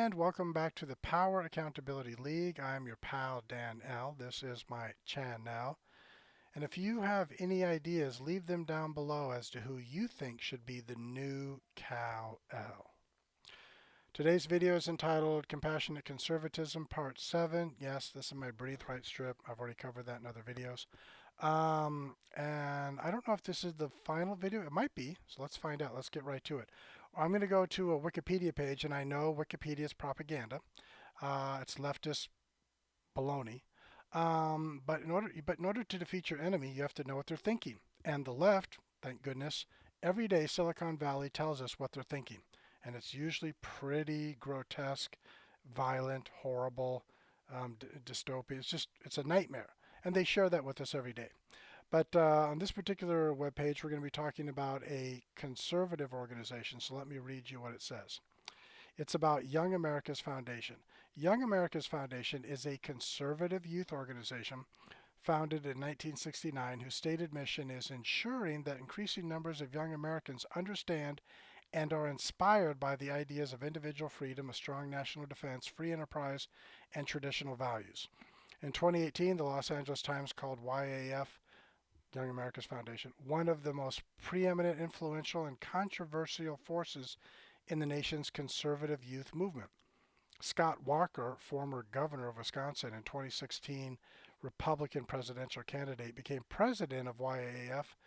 and welcome back to the Power Accountability League. I'm your pal Dan L. This is my channel. And if you have any ideas, leave them down below as to who you think should be the new Cal L. Today's video is entitled Compassionate Conservatism Part 7. Yes, this is my Breathe Right strip. I've already covered that in other videos. And I don't know if this is the final video. It might be, so let's find out. Let's get right to it. I'm going to go to a Wikipedia page, and I know Wikipedia is propaganda. It's leftist baloney. But in order to defeat your enemy, you have to know what they're thinking. And the left, thank goodness, every day Silicon Valley tells us what they're thinking, and it's usually pretty grotesque, violent, horrible, dystopia. It's a nightmare, and they share that with us every day. But on this particular webpage, we're going to be talking about a conservative organization. So let me read you what it says. It's about Young America's Foundation. Young America's Foundation is a conservative youth organization founded in 1969 whose stated mission is ensuring that increasing numbers of young Americans understand and are inspired by the ideas of individual freedom, a strong national defense, free enterprise, and traditional values. In 2018, the Los Angeles Times called YAF, Young America's Foundation, one of the most preeminent, influential, and controversial forces in the nation's conservative youth movement. Scott Walker, former governor of Wisconsin and 2016 Republican presidential candidate, became president of YAF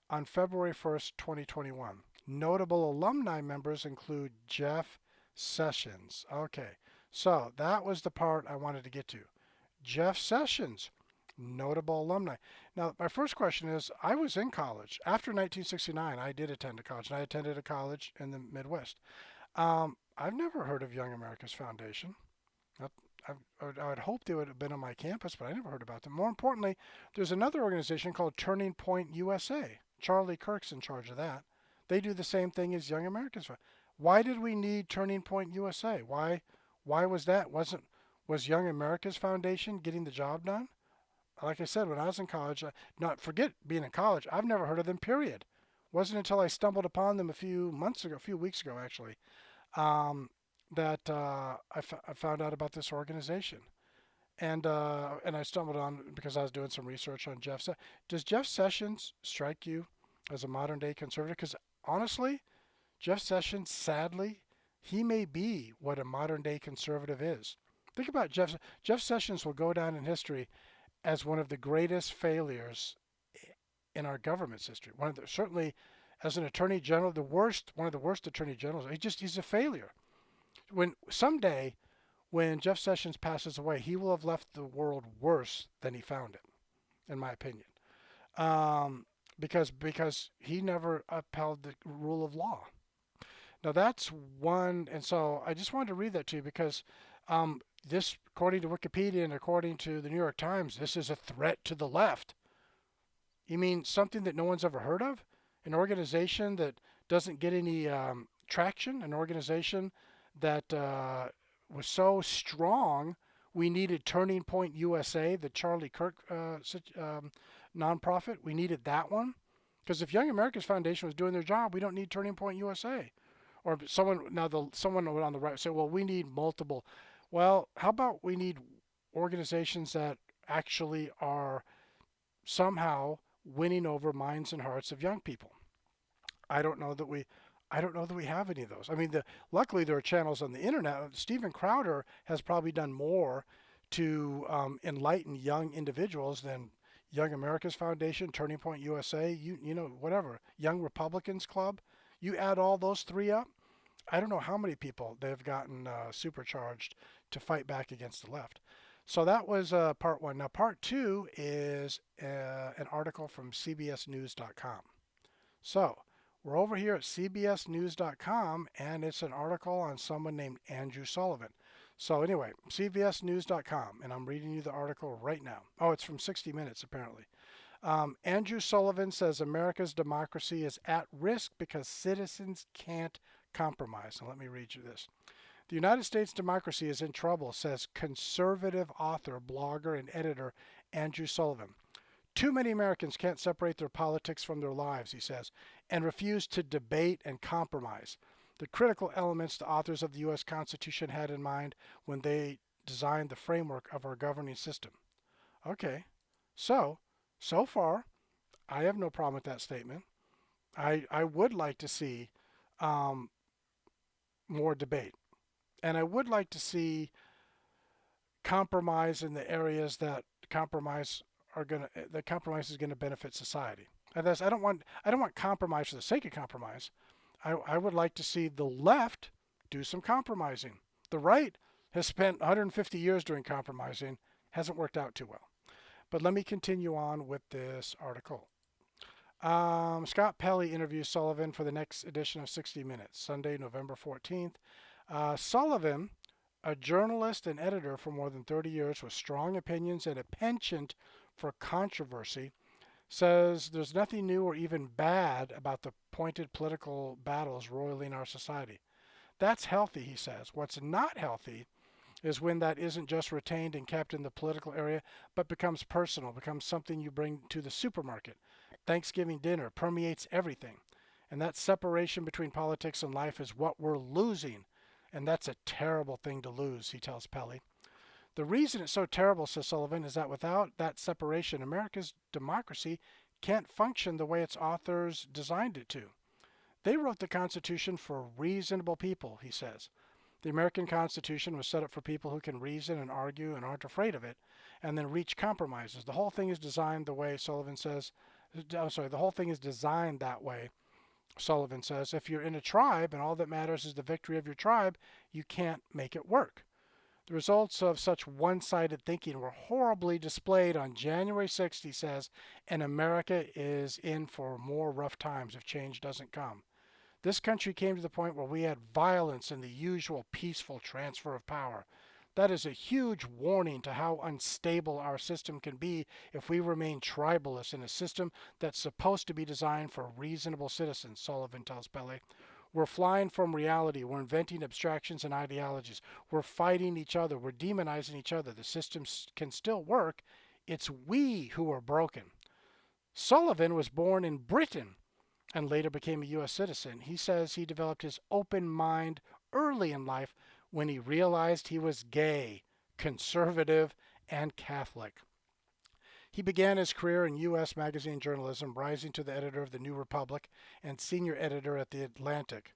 on February 1st, 2021. Notable alumni members include Jeff Sessions. Okay, so that was the part I wanted to get to. Jeff Sessions, notable alumni. Now, my first question is, I was in college. After 1969, I did attend a college, and I attended a college in the Midwest. I've never heard of Young America's Foundation. I would hope they would have been on my campus, but I never heard about them. More importantly, there's another organization called Turning Point USA. Charlie Kirk's in charge of that. They do the same thing as Young America's Foundation. Why did we need Turning Point USA? Why was that? Was Young America's Foundation getting the job done? Like I said, when I was in college, not forget being in college, I've never heard of them, period. Wasn't until I stumbled upon them a few weeks ago actually, that I found out about this organization. And I stumbled on because I was doing some research on Jeff. Does Jeff Sessions strike you as a modern day conservative? Because honestly, Jeff Sessions, sadly, he may be what a modern day conservative is. Think about Jeff Sessions will go down in history as one of the greatest failures in our government's history. Certainly, as an attorney general, one of the worst attorney generals. He's a failure. Someday, when Jeff Sessions passes away, he will have left the world worse than he found it, in my opinion, because he never upheld the rule of law. Now that's one, and so I just wanted to read that to you because this, according to Wikipedia and according to the New York Times, this is a threat to the left. You mean something that no one's ever heard of? An organization that doesn't get any traction? An organization that was so strong we needed Turning Point USA, the Charlie Kirk nonprofit. We needed that one. Because if Young America's Foundation was doing their job, we don't need Turning Point USA. Or someone on the right say, well, we need multiple. Well, how about we need organizations that actually are somehow winning over minds and hearts of young people? I don't know that we have any of those. I mean, luckily there are channels on the internet. Steven Crowder has probably done more to enlighten young individuals than Young America's Foundation, Turning Point USA, whatever, Young Republicans Club. You add all those three up, I don't know how many people they've gotten supercharged to fight back against the left. So that was part one. Now part two is an article from CBSNews.com. So we're over here at CBSNews.com, and it's an article on someone named Andrew Sullivan. So anyway, CBSNews.com, and I'm reading you the article right now. Oh, it's from 60 Minutes, apparently. Andrew Sullivan says America's democracy is at risk because citizens can't compromise. Now let me read you this. The United States democracy is in trouble, says conservative author, blogger, and editor Andrew Sullivan. Too many Americans can't separate their politics from their lives, he says, and refuse to debate and compromise. the critical elements the authors of the U.S. Constitution had in mind when they designed the framework of our governing system. Okay, so far, I have no problem with that statement. I would like to see um, more debate, and I would like to see compromise in the areas that compromise is gonna benefit society. And that's, I don't want compromise for the sake of compromise. I would like to see the left do some compromising. The right has spent 150 years doing compromising, hasn't worked out too well. But let me continue on with this article. Scott Pelley interviews Sullivan for the next edition of 60 Minutes, Sunday, November 14th. Sullivan, a journalist and editor for more than 30 years with strong opinions and a penchant for controversy, says there's nothing new or even bad about the pointed political battles roiling our society. That's healthy, he says. What's not healthy is when that isn't just retained and kept in the political area, but becomes personal, becomes something you bring to the supermarket. Thanksgiving dinner permeates everything. And that separation between politics and life is what we're losing. And that's a terrible thing to lose, he tells Pelley. The reason it's so terrible, says Sullivan, is that without that separation, America's democracy can't function the way its authors designed it to. They wrote the Constitution for reasonable people, he says. The American Constitution was set up for people who can reason and argue and aren't afraid of it, and then reach compromises. The whole thing is designed the way Sullivan says, the whole thing is designed that way, Sullivan says. If you're in a tribe and all that matters is the victory of your tribe, you can't make it work. The results of such one-sided thinking were horribly displayed on January 6th, he says, and America is in for more rough times if change doesn't come. This country came to the point where we had violence in the usual peaceful transfer of power. That is a huge warning to how unstable our system can be if we remain tribalist in a system that's supposed to be designed for reasonable citizens, Sullivan tells Pelley. We're flying from reality. We're inventing abstractions and ideologies. We're fighting each other. We're demonizing each other. The system can still work. It's we who are broken. Sullivan was born in Britain and later became a U.S. citizen. He says he developed his open mind early in life when he realized he was gay, conservative, and Catholic. He began his career in U.S. magazine journalism, rising to the editor of the New Republic and senior editor at the Atlantic.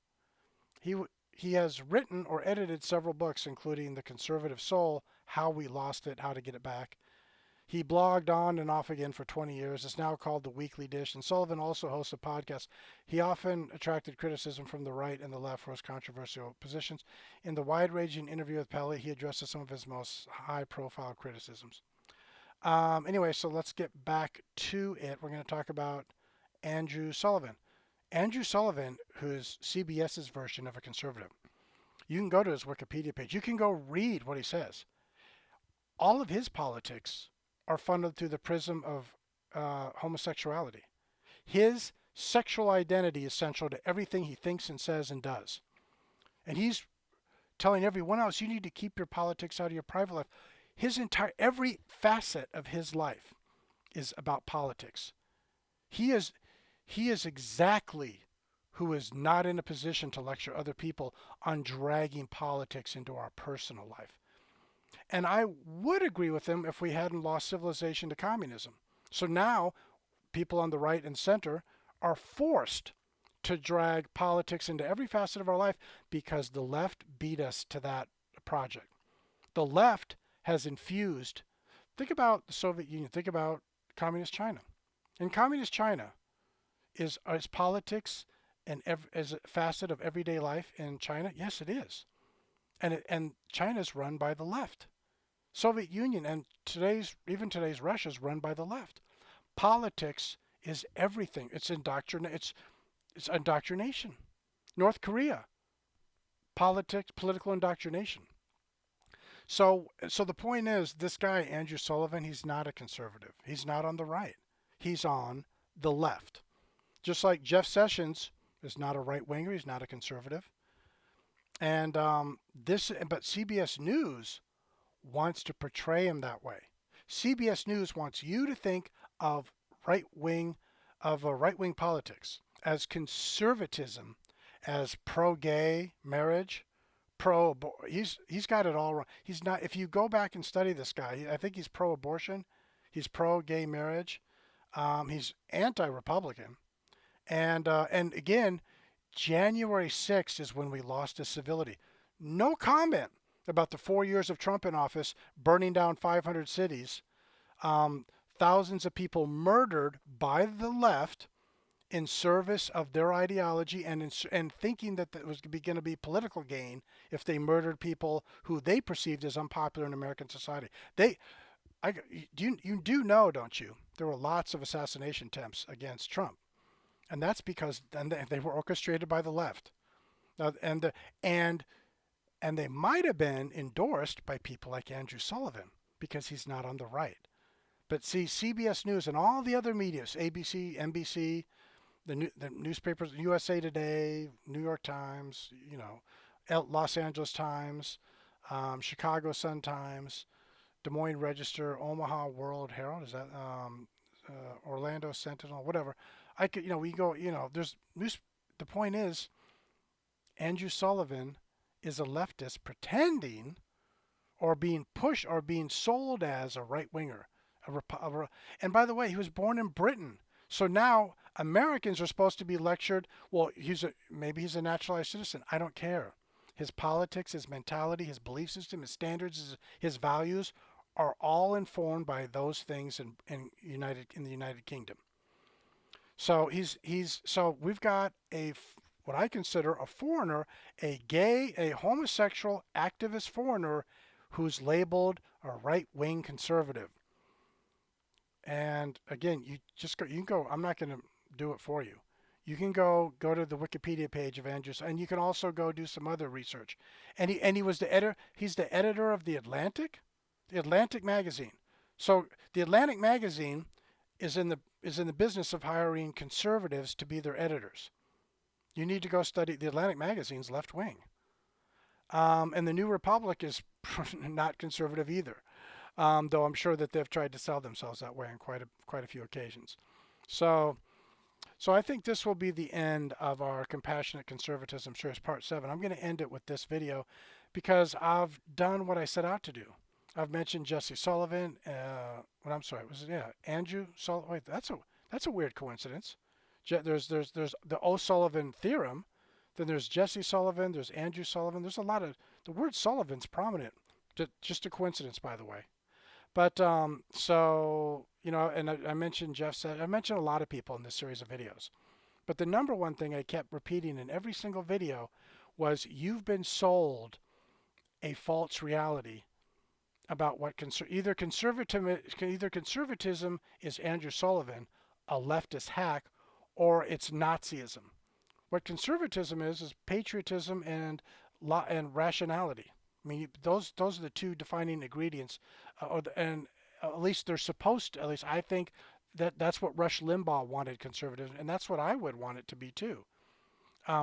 He has written or edited several books, including The Conservative Soul, How We Lost It, How to Get It Back. He blogged on and off again for 20 years. It's now called The Weekly Dish, and Sullivan also hosts a podcast. He often attracted criticism from the right and the left for his controversial positions. In the wide-ranging interview with Pelley, he addresses some of his most high-profile criticisms. Anyway, so let's get back to it. We're going to talk about Andrew Sullivan. Andrew Sullivan, who's CBS's version of a conservative. You can go to his Wikipedia page. You can go read what he says. All of his politics are funneled through the prism of homosexuality. His sexual identity is central to everything he thinks and says and does. And he's telling everyone else, you need to keep your politics out of your private life. Every facet of his life is about politics. He is exactly who is not in a position to lecture other people on dragging politics into our personal life. And I would agree with him if we hadn't lost civilization to communism. So now people on the right and center are forced to drag politics into every facet of our life because the left beat us to that project. The left has infused, think about the Soviet Union, think about communist China. In communist China, is politics as a facet of everyday life in China? Yes, it is. And China is run by the left. Soviet Union and even today's Russia is run by the left. Politics is everything. It's indoctrination. North Korea, political indoctrination. So the point is, this guy, Andrew Sullivan, he's not a conservative. He's not on the right. He's on the left. Just like Jeff Sessions is not a right-winger. He's not a conservative. And but CBS News wants to portray him that way. CBS News wants you to think of right-wing politics as conservatism as pro-gay marriage, pro. He's got it all wrong. He's not. If you go back and study this guy, I think he's pro-abortion. He's pro-gay marriage. He's anti-Republican. And again, January 6th is when we lost his civility. No comment about the 4 years of Trump in office, burning down 500 cities, thousands of people murdered by the left in service of their ideology and thinking that it was going to be political gain if they murdered people who they perceived as unpopular in American society. You do know, don't you? There were lots of assassination attempts against Trump, and that's because they were orchestrated by the left, and they might have been endorsed by people like Andrew Sullivan because he's not on the right. But see, CBS News and all the other media, ABC, NBC, the newspapers, USA Today, New York Times, Los Angeles Times, Chicago Sun Times, Des Moines Register, Omaha World Herald, is that Orlando Sentinel, whatever. I could, we go, there's news. The point is, Andrew Sullivan is a leftist pretending or being pushed or being sold as a right winger. And by the way, he was born in Britain. So now Americans are supposed to be lectured. Well, maybe he's a naturalized citizen. I don't care. His politics, his mentality, his belief system, his standards, his values are all informed by those things in the United Kingdom. So so we've got what I consider a foreigner, a gay, a homosexual activist foreigner who's labeled a right-wing conservative. And again, you can go. I'm not going to do it for you. You can go to the Wikipedia page of Andrews, and you can also go do some other research. And he was the editor. He's the editor of the Atlantic magazine. So the Atlantic magazine is in the business of hiring conservatives to be their editors. You need to go study the Atlantic magazine's left wing. And the New Republic is not conservative either. Though I'm sure that they've tried to sell themselves that way on quite a few occasions. So I think this will be the end of our Compassionate Conservatism series, part 7. I'm going to end it with this video because I've done what I set out to do. I've mentioned Jesse Sullivan. Andrew Sullivan. Wait, that's a weird coincidence. There's the O'Sullivan theorem. Then there's Jesse Sullivan. There's Andrew Sullivan. There's a lot of the word Sullivan's prominent. Just a coincidence, by the way. But and I mentioned Jeff said, I mentioned a lot of people in this series of videos. But the number one thing I kept repeating in every single video was you've been sold a false reality about what either conservatism is Andrew Sullivan, a leftist hack, or it's Nazism. What conservatism is patriotism and rationality. I mean, those are the two defining ingredients, and at least they're supposed to. At least I think that's what Rush Limbaugh wanted conservatism, and that's what I would want it to be too.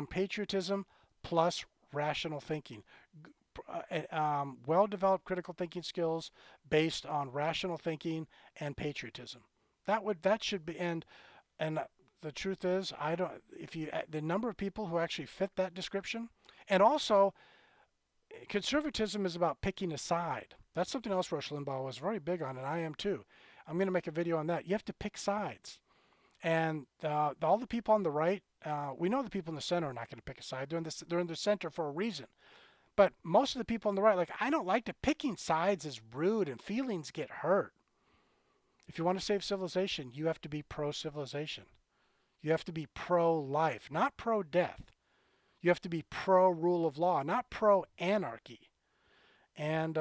Patriotism plus rational thinking, well-developed critical thinking skills based on rational thinking and patriotism. That should be. And the truth is, the number of people who actually fit that description, and also. Conservatism is about picking a side. That's something else Rush Limbaugh was very big on, and I am too. I'm going to make a video on that. You have to pick sides. And all the people on the right, we know the people in the center are not going to pick a side. They're in the center for a reason. But most of the people on the right, I don't like to picking sides is rude and feelings get hurt. If you want to save civilization, you have to be pro-civilization. You have to be pro-life, not pro-death. You have to be pro-rule of law, not pro-anarchy. And,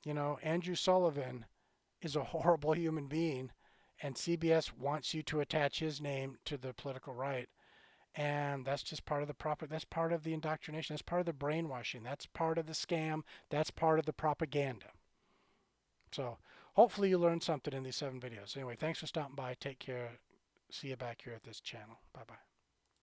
Andrew Sullivan is a horrible human being, and CBS wants you to attach his name to the political right. And that's just part of that's part of the indoctrination. That's part of the brainwashing. That's part of the scam. That's part of the propaganda. So hopefully you learned something in these 7 videos. Anyway, thanks for stopping by. Take care. See you back here at this channel. Bye-bye.